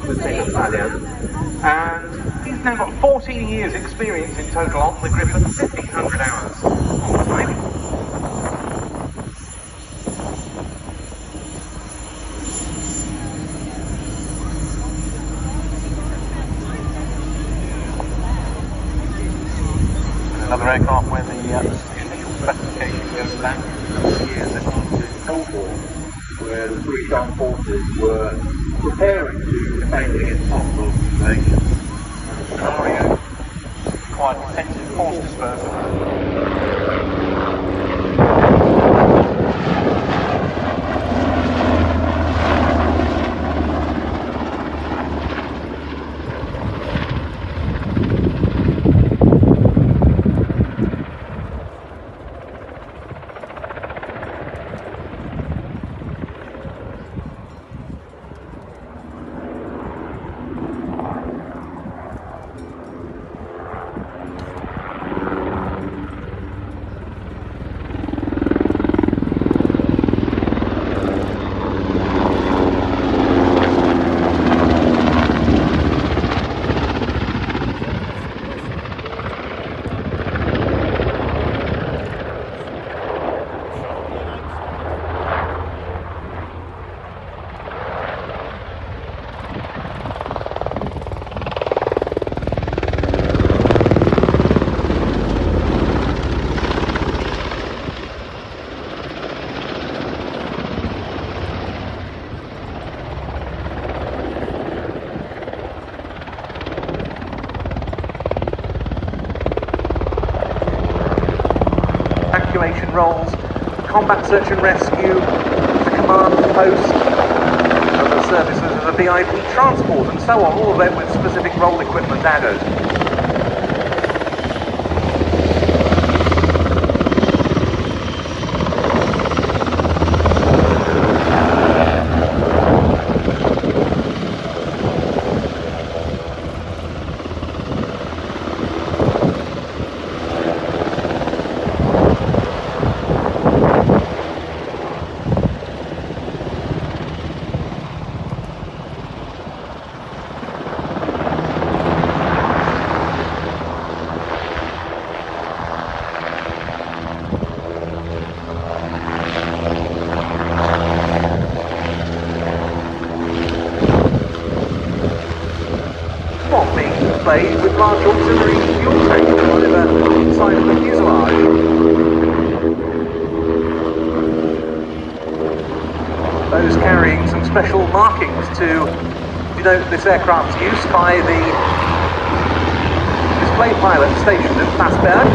the 2nd Battalion, and he's now got 14 years experience in total on the Griffin, 1,500 hours on the plane. Another aircraft where the initial specification goes back years into Cold War, where the British Armed Forces were preparing to defend against possible invasion. The scenario required intensive force dispersal. Evacuation roles, combat search and rescue, the command post, other services as a VIP transport and so on, all of them with specific role equipment added. With large auxiliary fuel tanks delivered inside of the fuselage. Those carrying some special markings to denote this aircraft's use by the display pilot stationed at Fassberg.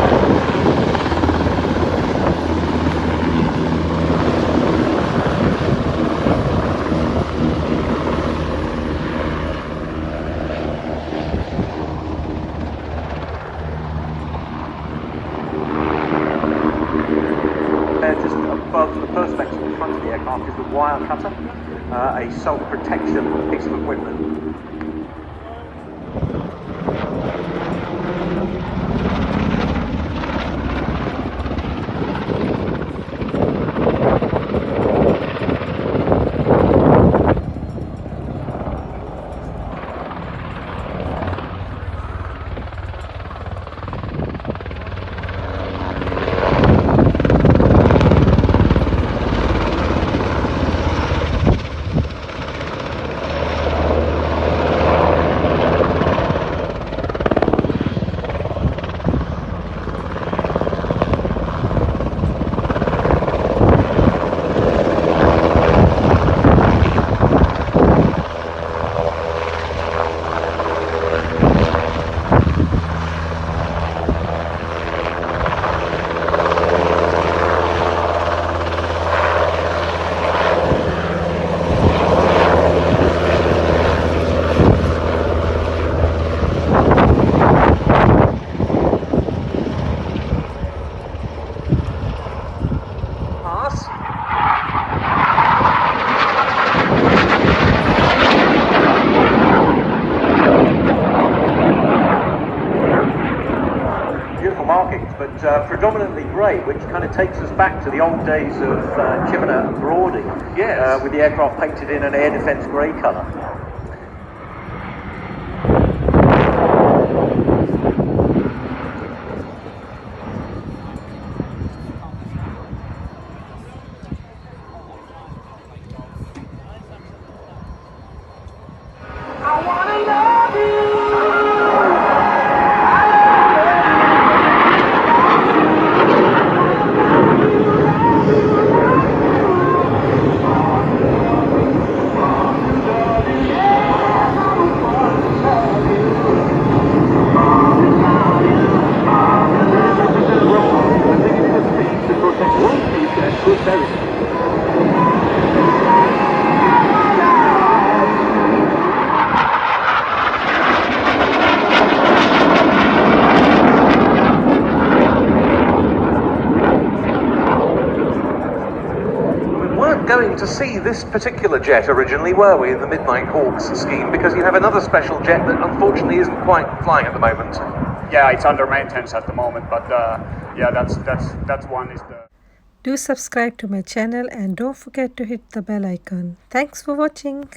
Just above the perspex in the front of the aircraft is the wire cutter, a self-protection piece of equipment. But predominantly grey, which kind of takes us back to the old days of Chibnall and Brawdy, yes. With the aircraft painted in an air defence grey colour. to see this particular jet originally, were we, in the Midnight Hawks scheme? Because you have another special jet that unfortunately isn't quite flying at the moment. Yeah, it's under maintenance at the moment, but yeah, that's one is the... Do subscribe to my channel and don't forget to hit the bell icon. Thanks for watching.